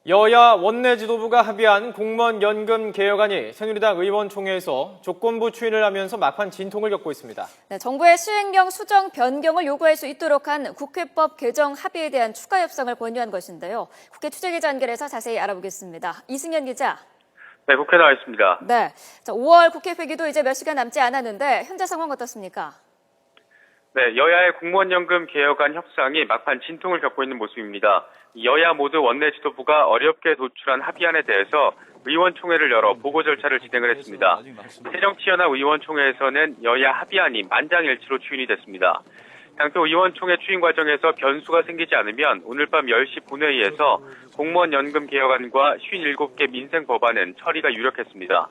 여야 원내 지도부가 합의한 공무원 연금 개혁안이 새누리당 의원총회에서 조건부 추인을 하면서 막판 진통을 겪고 있습니다. 네, 정부의 시행령 수정 변경을 요구할 수 있도록 한 국회법 개정 합의에 대한 추가 협상을 권유한 것인데요. 국회 취재기자 연결해서 자세히 알아보겠습니다. 이승현 기자. 네, 국회 나와 있습니다. 네, 5월 국회 회기도 이제 몇 시간 남지 않았는데 현재 상황 어떻습니까? 네, 여야의 공무원연금 개혁안 협상이 막판 진통을 겪고 있는 모습입니다. 여야 모두 원내 지도부가 어렵게 도출한 합의안에 대해서 의원총회를 열어 보고 절차를 진행을 했습니다. 새정치연합 의원총회에서는 여야 합의안이 만장일치로 추인이 됐습니다. 당초 의원총회 추인 과정에서 변수가 생기지 않으면 오늘 밤 10시 본회의에서 공무원 연금 개혁안과 57개 민생 법안은 처리가 유력했습니다.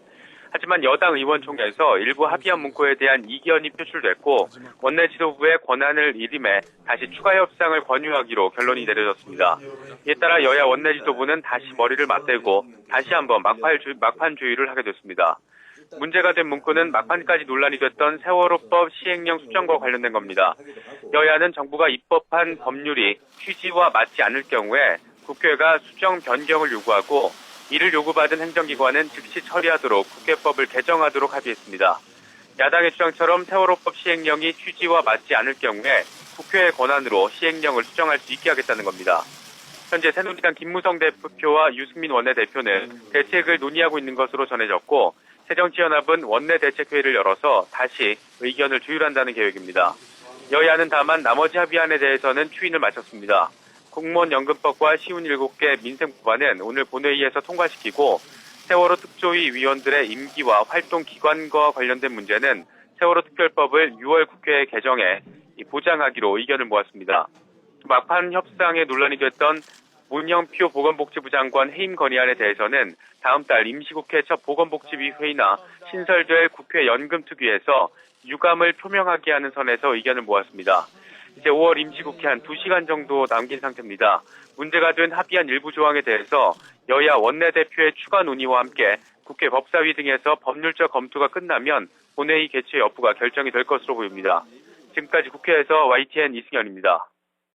하지만 여당 의원총회에서 일부 합의안 문구에 대한 이견이 표출됐고 원내 지도부의 권한을 잃음해 다시 추가 협상을 권유하기로 결론이 내려졌습니다. 이에 따라 여야 원내 지도부는 다시 머리를 맞대고 다시 한번 막판 조율을 하게 됐습니다. 문제가 된 문구는 막판까지 논란이 됐던 세월호법 시행령 수정과 관련된 겁니다. 여야는 정부가 입법한 법률이 취지와 맞지 않을 경우에 국회가 수정 변경을 요구하고 이를 요구받은 행정기관은 즉시 처리하도록 국회법을 개정하도록 합의했습니다. 야당의 주장처럼 세월호법 시행령이 취지와 맞지 않을 경우에 국회의 권한으로 시행령을 수정할 수 있게 하겠다는 겁니다. 현재 새누리당 김무성 대표와 유승민 원내대표는 대책을 논의하고 있는 것으로 전해졌고 새정치연합은 원내대책회의를 열어서 다시 의견을 조율한다는 계획입니다. 여야는 다만 나머지 합의안에 대해서는 추인을 마쳤습니다. 공무원연금법과 57개 민생 법안은 오늘 본회의에서 통과시키고 세월호 특조위 위원들의 임기와 활동 기관과 관련된 문제는 세월호 특별법을 6월 국회에 개정해 보장하기로 의견을 모았습니다. 막판 협상에 논란이 됐던 문영표 보건복지부 장관 해임 건의안에 대해서는 다음 달 임시국회 첫 보건복지위 회의나 신설될 국회 연금특위에서 유감을 표명하게 하는 선에서 의견을 모았습니다. 이제 5월 임시국회 한 2시간 정도 남긴 상태입니다. 문제가 된 합의안 일부 조항에 대해서 여야 원내대표의 추가 논의와 함께 국회 법사위 등에서 법률적 검토가 끝나면 본회의 개최 여부가 결정이 될 것으로 보입니다. 지금까지 국회에서 YTN 이승현입니다.